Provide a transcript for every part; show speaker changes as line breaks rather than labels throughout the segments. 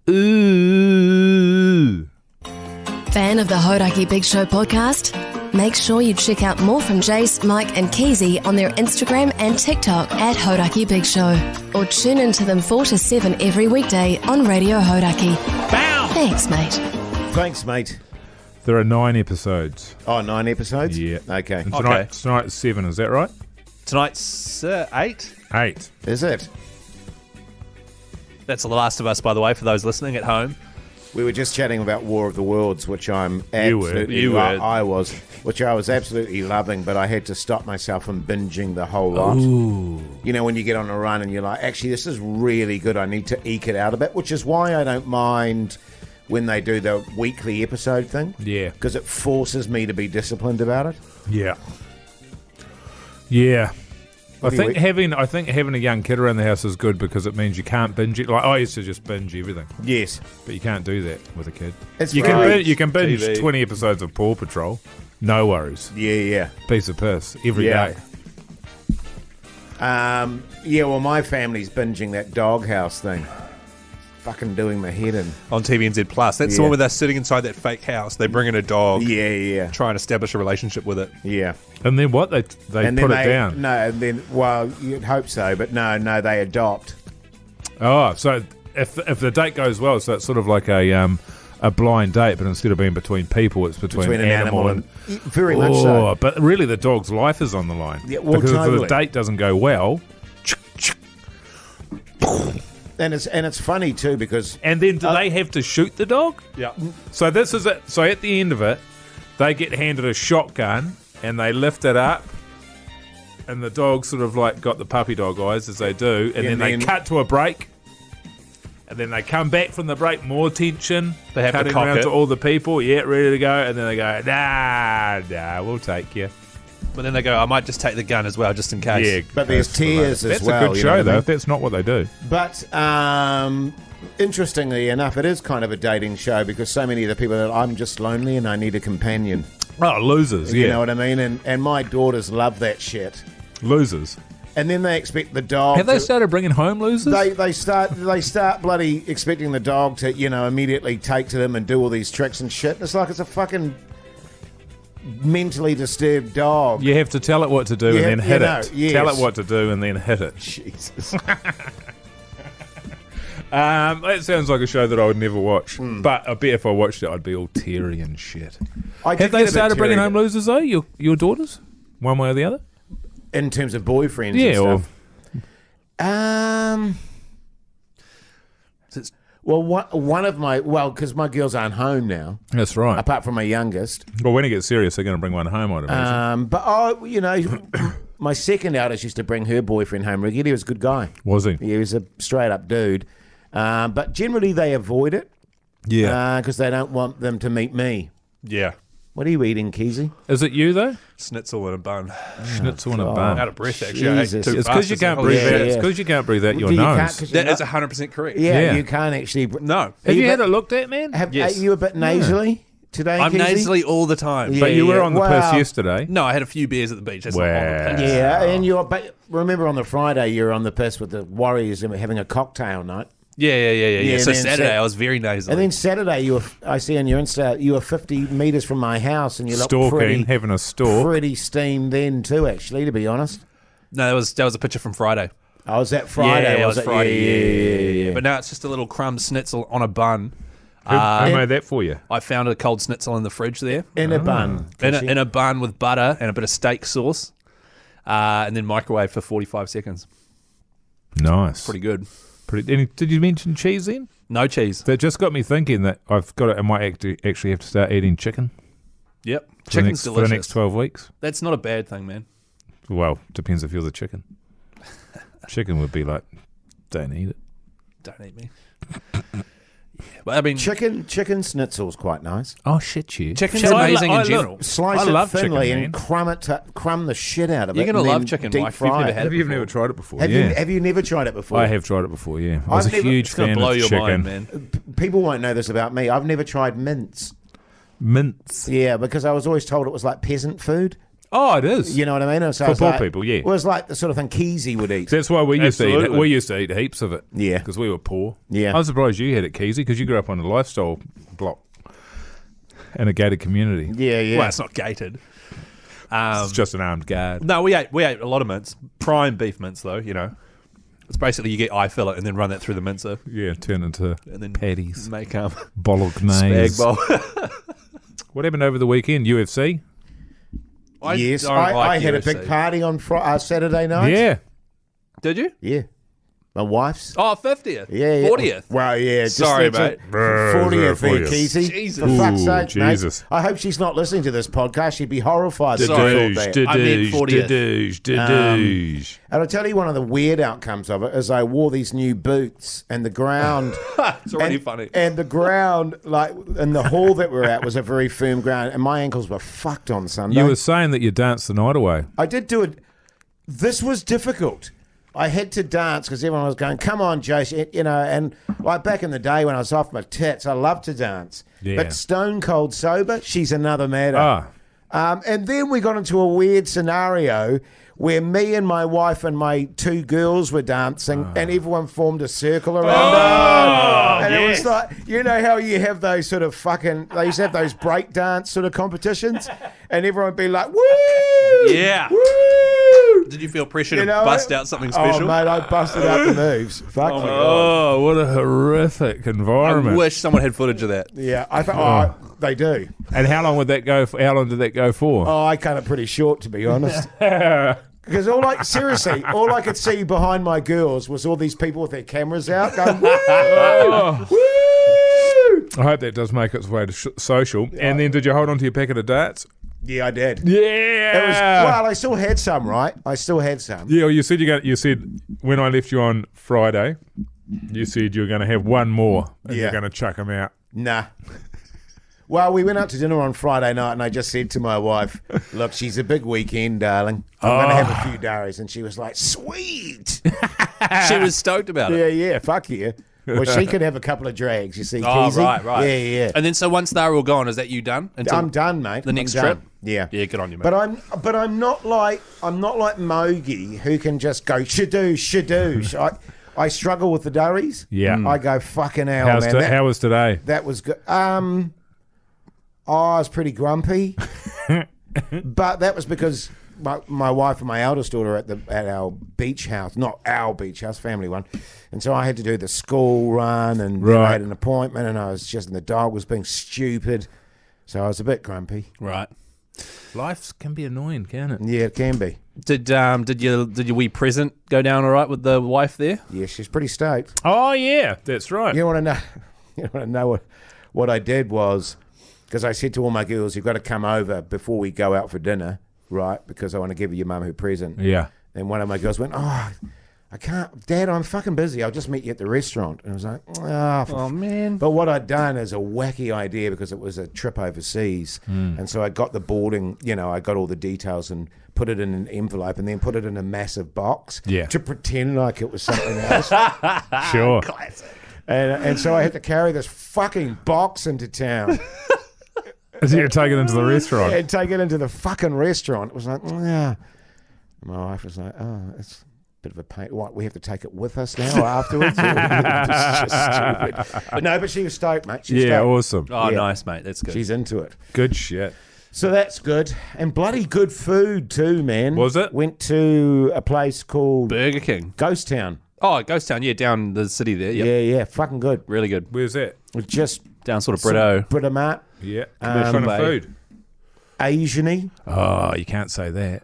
Ooh.
Fan of the Hodaki Big Show podcast? Make sure you check out more from Jace, Mike and Keezy on their Instagram and TikTok at Hodaki Big Show. Or tune into them 4 to 7 every weekday on Radio Hodaki.
Bow!
Thanks, mate.
Thanks, mate.
There are 9 episodes.
Oh, 9 episodes?
Yeah.
Okay.
And
Okay.
tonight's 7, is that right?
Tonight's 8.
8.
Is it?
That's The Last of Us, by the way, for those listening at home.
We were just chatting about War of the Worlds, which I'm
You were.
absolutely...
You were.
I was, which I was absolutely loving, but I had to stop myself from binging the whole lot.
Ooh.
You know, when you get on a run and you're like, actually, this is really good. I need to eke it out a bit, which is why I don't mind when they do the weekly episode thing.
Yeah.
Because it forces me to be disciplined about it.
Yeah. Yeah. I
do you
think
eat?
having a young kid around the house is good because it means you can't binge it. Like I used to just binge everything,
Yes.
but you can't do that with a kid.
It's
You
very-
can binge
TV.
20 episodes of Paw Patrol, no worries.
Yeah.
Piece of piss every
Yeah.
day.
Yeah, well, my family's binging that Doghouse thing. Fucking doing my head in.
On TVNZ Plus. That's the
Yeah.
one where they're sitting inside that fake house. They bring in a dog,
Yeah.
try and establish a relationship with it.
Yeah.
And then what? They
And
put
then
it down.
No, and then, well, you'd hope so, but no, they adopt.
Oh, so if the date goes well, so it's sort of like a blind date, but instead of being between people, it's between
Between an animal and... Very
oh,
much so.
but really the dog's life is on the line.
Yeah, well,
because if
totally.
the date doesn't go well,
And it's funny, too, because...
and then do they have to shoot the dog?
Yeah.
So this is it. So at the end of it, they get handed a shotgun and they lift it up, and the dog sort of like got the puppy dog eyes as they do, and then they cut to a break, and then they come back from the break, more tension.
They have to
cutting
cock
around
it.
to all the people, ready to go, and then they go, nah, we'll take you.
But then they go, I might just take the gun as well, just in case.
Yeah,
But there's tears as
that's
well.
a good
you
show
know what I
though.
mean?
If that's not what they do.
But interestingly enough, it is kind of a dating show because so many of the people that I'm just lonely and I need a companion.
Oh, losers,
You know what I mean? And my daughters love that shit.
losers.
And then they expect the dog.
Have they
to-
started bringing home losers?
They start bloody expecting the dog to, immediately take to them and do all these tricks and shit. It's like it's a fucking mentally disturbed dog.
You have to tell it what to do
Yeah,
and then hit
you know,
it.
yes.
Tell it what to do and then hit it.
Jesus.
That sounds like a show that I would never watch.
Hmm.
But I bet if I watched it, I'd be all teary and shit.
I did
Have they
get a bit
started bringing
teary
home losers though? Your daughters, one way or the other?
in terms of boyfriends
Yeah,
and stuff. Well, one of my because my girls aren't home now,
That's right.
apart from my youngest.
Well, when it gets serious, they're going to bring one home, I'd imagine.
But my second eldest used to bring her boyfriend home regularly. He was a good guy.
Was he?
He was a straight up dude. But generally they avoid it
Yeah.
because they don't want them to meet me.
Yeah.
What are you eating, Keezy?
Is it you though?
Schnitzel in a bun.
Schnitzel in a
God.
bun.
Out of breath, actually. I ate
Jesus.
two
It's because you
pastas
can't
and-
breathe
Yeah,
out.
yeah.
It's because you can't breathe out your
You can't,
nose.
'cause you're
That is
not-
100% correct.
Yeah,
Yeah.
you can't actually.
No.
Have you had
Even-
it looked at, man?
Yes.
Are you a bit nasally today,
I'm
Keezy?
nasally all the time.
Yeah.
But you were on the piss
Well-
yesterday.
No, I had a few beers at the beach. That's
Wow.
not on the piss.
Yeah, and but remember on the Friday you were on the piss with the Warriors and having a cocktail night.
Yeah.
Yeah,
So
then
Saturday,
Sat-
I was very nasally.
And then Saturday, I see on your Insta, you were 50 metres from my house, and you look
Stalking, having a stalk.
pretty steamed then too. Actually, to be honest,
no, that was a picture from Friday.
I was that Friday.
Yeah, it
was
was Friday.
Yeah.
But now it's just a little crumb schnitzel on a bun.
Who made that for you?
I found a cold schnitzel in the fridge there.
In a bun.
In a bun with butter and a bit of steak sauce. And then microwave for 45 seconds.
Nice.
Pretty good.
Any, did you mention cheese then?
No cheese.
That just got me thinking that I've got to, I might actually have to start eating chicken.
Yep.
For the
Chicken's
next,
delicious.
For the next 12 weeks.
That's not a bad thing, man.
Well, depends if you're the chicken. Chicken would be like, don't eat it.
Don't eat me. But I mean,
Chicken schnitzel's quite nice.
Oh, shit you.
chicken's
Chicken-
amazing in
look,
general.
Slice
I
it
love
thinly
chicken,
and
man.
crumb the shit out of
You're
it.
gonna
and
love
then
chicken,
deep
Mike. You've
fry
never
it.
had it.
Have you
before.
never tried it before?
Have
yeah.
you never tried it before?
I have tried it before, yeah. I was
I've
a
never-
huge
It's going
fan
to blow
of
your
chicken.
mind, man.
People won't know this about me. I've never tried mince.
Mince.
Yeah, because I was always told it was like peasant food.
Oh, it is.
You know what I mean? And so
For
it's
poor
like,
people, yeah.
Well, it's like the sort of thing Keezy would eat.
So that's why we used to eat it.
Absolutely.
We used to eat heaps of it.
Yeah.
Because we were poor.
Yeah.
I'm surprised you had it, Keezy, because you grew up on a lifestyle block in a gated community.
Yeah, yeah.
Well, it's not gated.
It's just an armed guard.
No, we ate a lot of mince. Prime beef mince, though, you know. It's basically you get eye fillet and then run that through the mincer.
Yeah, turn into
And then
patties.
make
Bolognese.
spag bowl.
What happened over the weekend? UFC?
Yes,
don't like
I had a
UFC.
big party on Saturday night.
Yeah.
Did you?
Yeah. My wife's.
Oh, 50th.
Yeah, yeah.
40th.
Well, yeah. Just
Sorry,
that's
mate.
it. 40th there,
40th.
Keezy.
Jesus.
For fuck's
Ooh,
sake,
Jesus.
mate. I hope she's not listening to this podcast. She'd be horrified if she
Sorry.
thought that.
I meant 40th.
And I'll tell you one of the weird outcomes of it is I wore these new boots and the ground...
It's already
and,
funny.
And the ground, like, in the hall that we're at was a very firm ground and my ankles were fucked on Sunday.
You were saying that you danced the night away.
I did do it. This was difficult. I had to dance because everyone was going, come on, Jace, you know, and like back in the day when I was off my tits, I loved to dance.
Yeah.
But stone cold sober, she's another matter.
Ah.
And then we got into a weird scenario where me and my wife and my two girls were dancing and everyone formed a circle around her. And it was like, you know how you have those sort of fucking, they used to have those break dance sort of competitions and everyone would be like, woo!
Yeah.
Woo!
Did you feel pressure
You
to
know
bust
it?
out something
Oh,
special?
mate, I busted out the moves. Fuck me.
Oh, what a horrific
I
environment.
wish someone had footage of that.
Yeah, I thought, they do.
And how long would that go for? How long did that go for?
Oh, I cut it pretty short, to be honest. Because all I could see behind my girls was all these people with their cameras out going, woo! Woo!
I hope that does make its way to social. And then did you hold on to your packet of darts?
Yeah, I did.
Yeah.
It was, well, I still had some, right? I still had some.
Yeah, well, you said you said when I left you on Friday, you said you were going to have one more and
Yeah.
you're going to chuck them out.
Nah. Well, we went out to dinner on Friday night and I just said to my wife, look, she's a big weekend, darling. I'm going to have a few dairies. And she was like, sweet.
She was stoked about it.
Yeah, fuck yeah. Well, she could have a couple of drags, you see,
Oh,
Keezy.
right.
Yeah.
And then so once they're all gone, is that you done? Until
I'm done, mate.
The next
I'm done.
trip?
Yeah.
Yeah, good on you, mate.
But I'm not like Mogi who can just go shadoosh. I struggle with the durries.
Yeah.
I go fucking hell, man.
How was today?
That was good. I was pretty grumpy, but that was because my wife and my eldest daughter at our beach house, not our beach house, family one, and so I had to do the school run, and then I had an appointment, and and the dog was being stupid, so I was a bit grumpy.
right.
Life can be annoying, can it?
Yeah, it can be.
Did your wee present go down all right with the wife there?
Yeah, she's pretty stoked.
Oh, yeah, that's right.
You want to know? You want to know what I did was, because I said to all my girls, "You've got to come over before we go out for dinner, right? Because I want to give your mum her present."
Yeah.
And one of my girls went, "Oh, I can't, Dad. I'm fucking busy. I'll just meet you at the restaurant." And I was like,
Oh man.
But what I'd done is a wacky idea because it was a trip overseas, and so I got the boarding. You know, I got all the details and put it in an envelope, and then put it in a massive box.
Yeah.
To pretend like it was something else.
Sure.
And so I had to carry this fucking box into town
So you take it into the restaurant.
and take it into the fucking restaurant. It was like, yeah. My wife was like, oh, it's a bit of a pain. What, we have to take it with us now or afterwards? It's just stupid. But no, but she was stoked, mate. She was
Yeah,
stoked.
awesome.
Oh,
Yeah.
nice, mate. That's good.
She's into it.
Good shit.
So that's good. And bloody good food too, man.
Was it?
Went to a place called
Burger King.
Ghost Town.
Oh, Ghost Town. Yeah, down the city there. Yep.
Yeah, fucking good.
Really good.
Where's that?
Just
Down sort of Brito.
Britomart,
Yeah. What kind of
Bay.
food?
Asian-y.
Oh, you can't say that.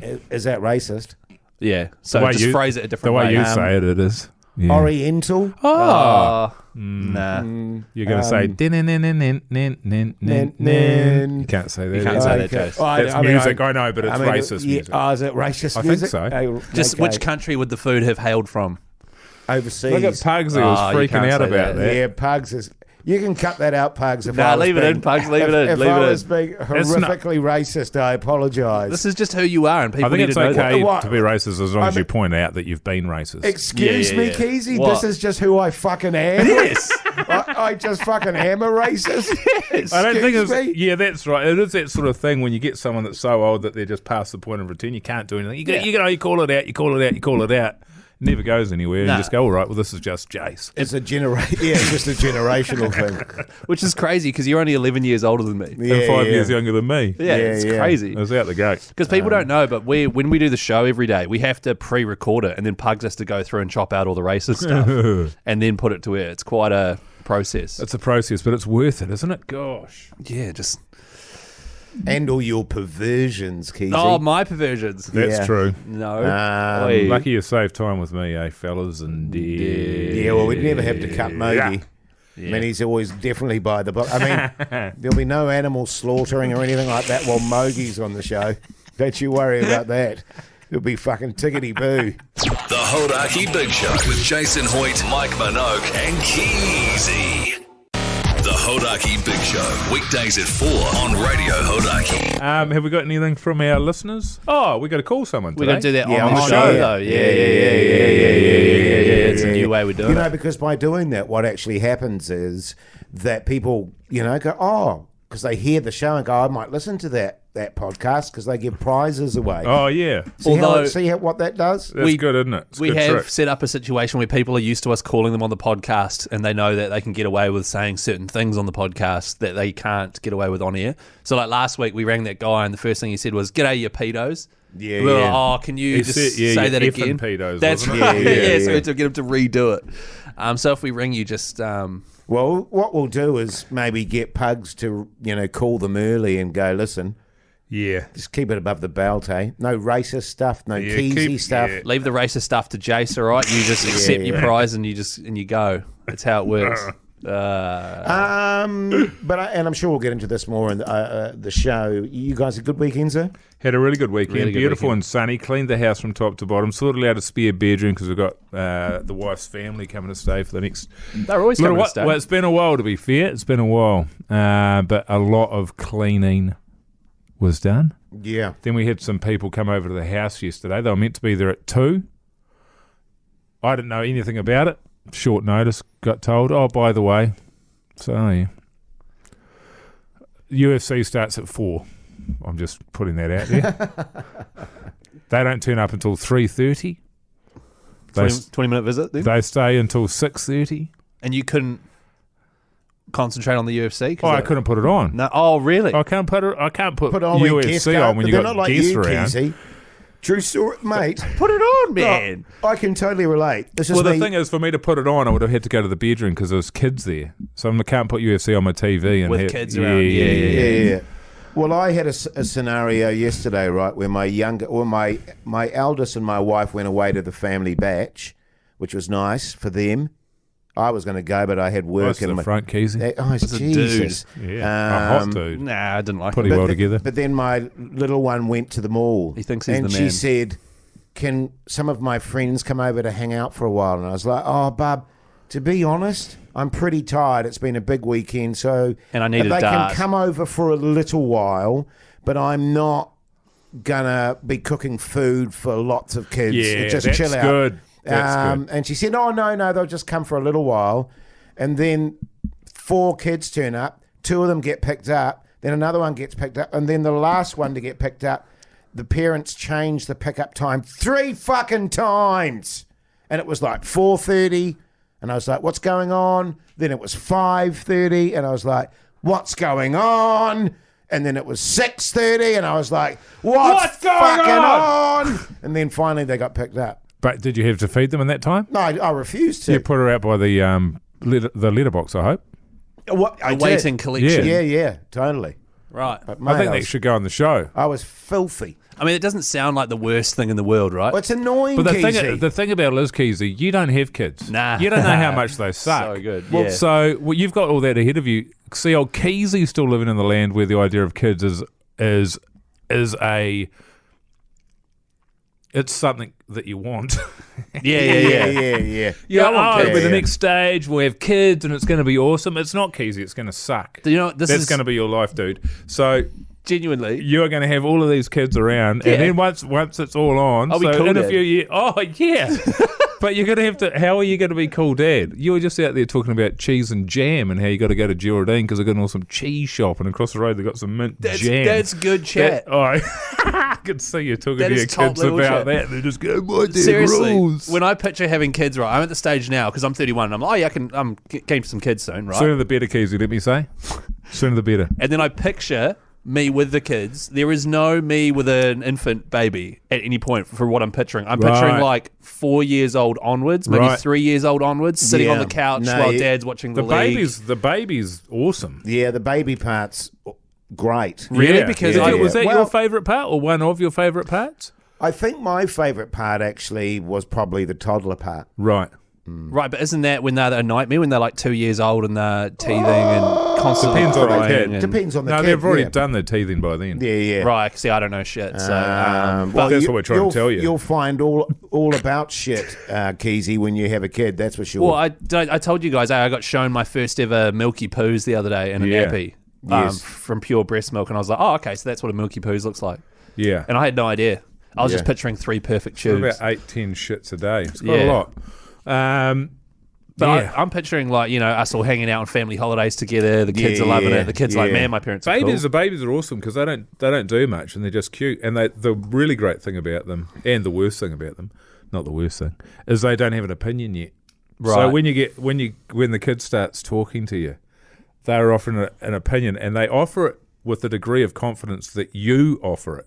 Is that racist?
Yeah. So
way
just
you-
phrase it a
The
different
way
way.
you say it is. Yeah.
Oriental.
Oh. Nah.
You're going to say din nin nin nin nin nin nin nin nin. You can't say that.
You can't
either.
say that, Jace.
That's music, I know, but it's racist
yeah,
music.
Oh, is it racist
I think
music?
so.
Just
Okay.
which country would the food have hailed from?
Overseas.
Look at Pugsy was
Oh, you
freaking
can't
out
say
about
that.
that.
Yeah, Pugs is... You can cut that out, Pugs.
Leave it in, Pugs. Leave it in.
If
Leave
I
it
was
in.
being horrifically racist, I apologise.
This is just who you are, and people
I think
need
it's
to know
okay
What?
to be racist as long as
I
you
mean-
point out that you've been racist.
Excuse
Yeah,
me,
yeah.
Keezy.
What?
This is just who I fucking am.
Yes.
I just fucking am a racist.
I don't think
Excuse
it's.
me?
Yeah, that's right. It is that sort of thing when you get someone that's so old that they're just past the point of return. You can't do anything. You call it out. You call it out. You call it out. It never goes anywhere.
Nah.
You just go, all right. Well, this is just Jace.
It's a it's just a generational thing.
Which is crazy because you're only 11 years older than me.
Yeah,
and 5
yeah.
years younger than me.
Yeah,
Yeah,
it's
yeah.
crazy.
It was out the gate.
Because people don't know, but when we do the show every day, we have to pre-record it, and then Pugs has to go through and chop out all the racist stuff, and then put it to air. It's quite a process.
It's a process, but it's worth it, isn't it? Gosh.
Yeah, just
And all your perversions, Keezy.
oh my perversions.
That's
Yeah.
true.
No,
Um,
Lucky you saved time with me, fellas? And
Yeah, well, we'd never have to cut Mogi. I mean, he's always definitely by the book. I mean, there'll be no animal slaughtering or anything like that while Mogi's on the show. Don't you worry about that. It'll be fucking tickety-boo.
The Hodaki Big Show with Jason Hoyt, Mike Minogue, and Keezy. The Hodaki Big Show, weekdays at 4 on Radio Hodaki.
have we got anything from our listeners? Oh, we got to call someone
we're
today.
gonna do that
Yeah,
on the
on
show
the-
though. Yeah. It's a new way we're doing
You know,
it.
because by doing that, what actually happens is that people, go, oh, because they hear the show and go, I might listen to that podcast because they give prizes away.
Oh, yeah.
Although-
See what that does?
That's good, isn't it? It's a
We
good
have
trick.
set up a situation where people are used to us calling them on the podcast, and they know that they can get away with saying certain things on the podcast that they can't get away with on air. So, like last week, we rang that guy, and the first thing he said was, "G'day, you pedos."
Yeah,
We were
yeah.
like, oh, can you
He
just
said, yeah,
say
you
that
effing
again?
pedos,
That's
wasn't it?
right.
Yeah,
Yeah,
yeah,
so we
yeah.
had to get him to redo it. So if we ring you, just
Well, what we'll do is maybe get Pugs to, call them early and go, listen,
Yeah.
just keep it above the belt, eh? No racist stuff, no
Yeah,
Keezy stuff.
yeah.
leave the racist stuff to Jace. All right, you just accept your prize and you go. That's how it works.
And I'm sure we'll get into this more in the show. You guys, a good weekend, sir?
Had a really good weekend.
Really good
Beautiful
weekend.
and sunny. Cleaned the house from top to bottom. Sorted out a spare bedroom because we've got the wife's family coming to stay for the next
They're always
little
coming
while.
to stay.
Well, it's been a while, to be fair. It's been a while. But a lot of cleaning was done.
Yeah.
Then we had some people come over to the house yesterday. They were meant to be there at 2. I didn't know anything about it. Short notice, got told, oh, by the way. So, yeah. UFC starts at 4. I'm just putting that out there. They don't turn up until 3:30.
20-minute visit, then?
They stay until 6:30.
And you couldn't concentrate on the UFC?
Oh, I couldn't put it on.
No. Oh, really?
I can't put
Put on when guests
UFC
go,
on when
but
you
they're
got
not like
guests
you,
around.
Keezy. True story, mate.
Put it on, man.
I can totally relate. This is
Well, the
me.
thing is, for me to put it on, I would have had to go to the bedroom because there was kids there. So I can't put UFC on my TV. And
With kids around. Yeah.
Well, I had a scenario yesterday, right, where my eldest and my wife went away to the family batch, which was nice for them. I was going to go, but I had work
Nice to
in
the front, Keezy.
Oh,
It's a
Jesus.
Yeah, a hot dude.
Nah, I didn't like
Pretty
it.
well together.
But then my little one went to the mall.
He thinks he's
and
the
she
man.
said, can some of my friends come over to hang out for a while? And I was like, oh, bub, to be honest, I'm pretty tired. It's been a big weekend. So
And I need
if
a
they
dart.
can come over for a little while, but I'm not going to be cooking food for lots of kids.
Yeah,
Just
that's
chill out.
good. That's good.
And she said, oh, no, they'll just come for a little while. And then 4 kids turn up. 2 of them get picked up. Then another one gets picked up. And then the last one to get picked up, the parents changed the pickup time 3 fucking times. And it was like 4:30. And I was like, what's going on? Then it was 5:30. And I was like, what's going on? And then it was 6:30. And I was like, what's
going
fucking
on?
on? And then finally they got picked up.
But did you have to feed them in that time?
No, I refused to.
You put her out by the letterbox, I hope.
What, I
Awaiting
did.
collection.
Yeah, totally.
Right.
But mate,
I think
I
that
was,
should go on the show.
I was filthy.
I mean, it doesn't sound like the worst thing in the world, right?
Well, it's annoying,
But
Keezy.
the thing about it is, Keezy, you don't have kids.
Nah.
You don't know how much they suck.
So good,
Well,
yeah.
So you've got all that ahead of you. See, old Keezy's still living in the land where the idea of kids is a It's something that you want.
Yeah.
Yeah,
want kids.
with the next stage, we'll have kids and it's going to be awesome. It's not, Keezy. It's going to suck.
You know, this
That's
is
going to be your life, dude. So
genuinely.
you're going to have all of these kids around, and then once it's all on,
I'll be
so
cool
in a
dad.
few years, but you're going to have to. How are you going to be cool dad? You were just out there talking about cheese and jam and how you got to go to Geraldine because they've got an awesome cheese shop, and across the road they've got some mint jam.
That's good chat.
I could see you talking
That
to
is
your
top
kids
level
about
chat.
that. They're just going, "My dad
Seriously,
rules."
when I picture having kids, right, I'm at the stage now because I'm 31 and I'm like, I'm keen for some kids soon, right?
Sooner the better, Keezy. Let me say, sooner the better.
And then I picture me with the kids. There is no me with an infant baby at any point for what I'm picturing. I'm picturing
Right.
like 4 years old onwards, maybe
Right.
3 years old onwards, sitting on
Yeah.
the couch
No,
while
you-
dad's watching the,
The
league.
baby's awesome.
Yeah, the baby part's great.
Really?
Yeah.
Because
Yeah.
I
was that
Well-
your favourite part or one of your favourite parts?
I think my favourite part actually was probably the toddler part.
Right.
Right, but isn't that when they're a nightmare, when they're like 2 years old and they're teething and constantly
Depends on the
crying
kid.
and-
Depends on the
No,
kid.
they've already
yeah.
done their teething by then.
Yeah.
Right, see, I don't know shit. So,
Well,
that's what we're trying to
you'll-
tell you.
You'll find all about shit, Keezy, when you have a kid. That's for sure.
well, I told you guys I got shown my first ever Milky Poos the other day in a
Yeah.
nappy
Yes.
from pure breast milk, and I was like, oh, okay, so that's what a Milky Poos looks like.
Yeah.
And I had no idea. I was
Yeah.
just picturing 3 perfect
About
tubes.
8-10 shits a day. It's quite
Yeah.
a lot.
But
Yeah.
I'm picturing like, us all hanging out on family holidays together. The kids are loving
Yeah,
it. The kids are like,
yeah.
man, my parents are
Babies,
cool.
the babies are awesome because they don't do much and they're just cute. And the really great thing about them, and the worst thing about them, not the worst thing, is they don't have an opinion yet. So
Right.
when the kid starts talking to you, they're offering an opinion, and they offer it with the degree of confidence that you offer it.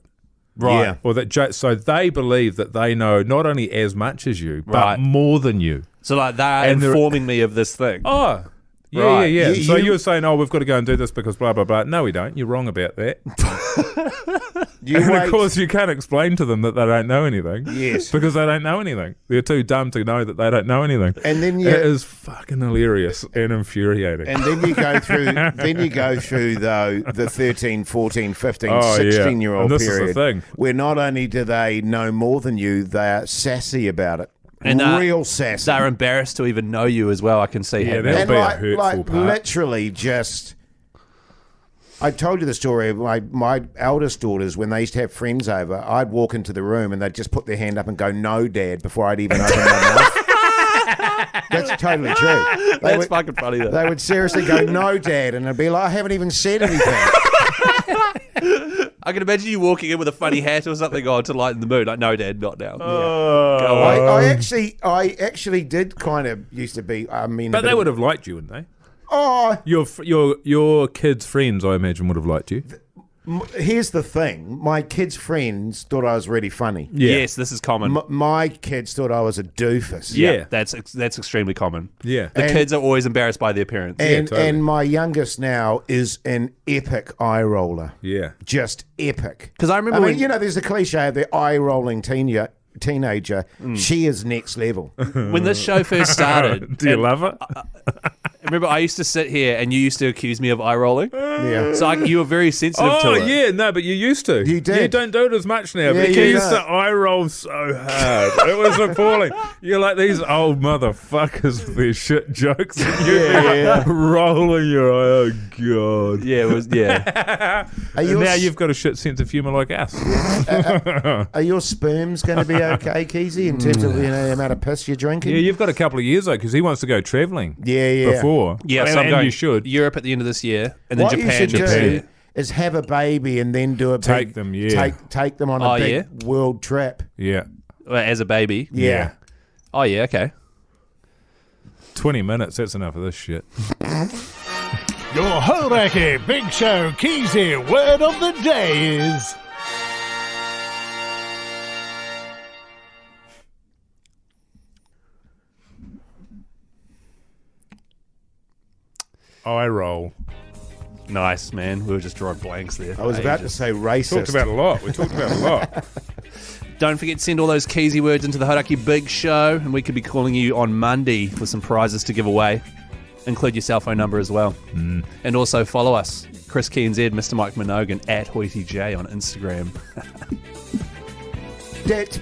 Right.
Yeah.
Or so they believe that they know not only as much as you, but
Right.
more than you.
So like they're
And they're-
informing me of this thing.
Oh, yeah,
Right.
yeah.
You-
So
you-
you were saying, "Oh, we've got to go and do this because blah blah blah." No, we don't. You're wrong about that.
you
And
wait.
of course, you can't explain to them that they don't know anything.
Yes.
because they don't know anything. They're too dumb to know that they don't know anything.
And then you-
it is fucking hilarious and infuriating.
And then you go through though the 13, 14, 15,
Oh, yeah.
16-year-old
And this is the
period
thing.
where not only do they know more than you, they're sassy about it.
And,
real sassy.
They're embarrassed to even know you as well. I can see
Yeah,
happening.
that'll
and
be a
like
hurtful part.
literally just I told you the story of my eldest daughters when they used to have friends over. I'd walk into the room and they'd just put their hand up and go, "No, Dad," before I'd even open my mouth. That's totally true. They
That's
would,
fucking funny though.
they would seriously go, "No, Dad," and I'd be like, "I haven't even said anything."
I can imagine you walking in with a funny hat or something on to lighten the mood. Like, no, Dad, not now.
I actually did kind of used to be. I mean,
But they would have liked you, wouldn't they?
Oh,
Your kids' friends, I imagine, would have liked you.
here's the thing: my kids' friends thought I was really funny.
Yeah.
Yes, this is common.
My kids thought I was a doofus.
Yeah.
That's extremely common.
Yeah.
The
And-
kids are always embarrassed by their parents.
And
totally.
and my youngest now is an epic eye roller.
Yeah.
Just epic.
'Cause I remember
I mean,
when-
you know, there's the cliche of the eye rolling teenager. She is next level.
When this show first started,
Do you
and
love it?
remember I used to sit here and you used to accuse me of eye rolling.
Yeah.
So you were very sensitive
Oh,
to it.
yeah, no, but you used to.
You did.
You don't do it as much now.
Yeah,
but
you
you used to
don't.
eye roll so hard. It was appalling. You're like these old motherfuckers with their shit jokes. And you're rolling your eye. Oh, God.
Yeah, it was. Yeah,
Are
And
your,
now you've got a shit sense of humour like us.
are your sperms going to be okay, Keezy, in terms of the amount of piss you're drinking?
Yeah, you've got a couple of years though, because he wants to go travelling.
Yeah.
Before,
yeah.
and,
So I'm
and
going
you should
Europe at the end of this year, and then
What
Japan
you should
next
do
year.
is have a baby and then do a
Take
big,
them, yeah.
take them on a
Oh,
big
yeah?
world trip.
Yeah,
As a baby.
Yeah.
Oh yeah. Okay.
20 minutes. That's enough of this shit.
Your Horaki Big Show Keezy word of the day is
Eye roll.
Nice, man. We were just drawing blanks there.
I was about to say racist.
Talked about a lot. We talked about a lot.
Don't forget to send all those Keezy words into the Hodaki Big Show, and we could be calling you on Monday with some prizes to give away. Include your cell phone number as well. And also follow us, Chris Key and Z, Mr. Mike Minogue, and @HoityJ on Instagram.
That's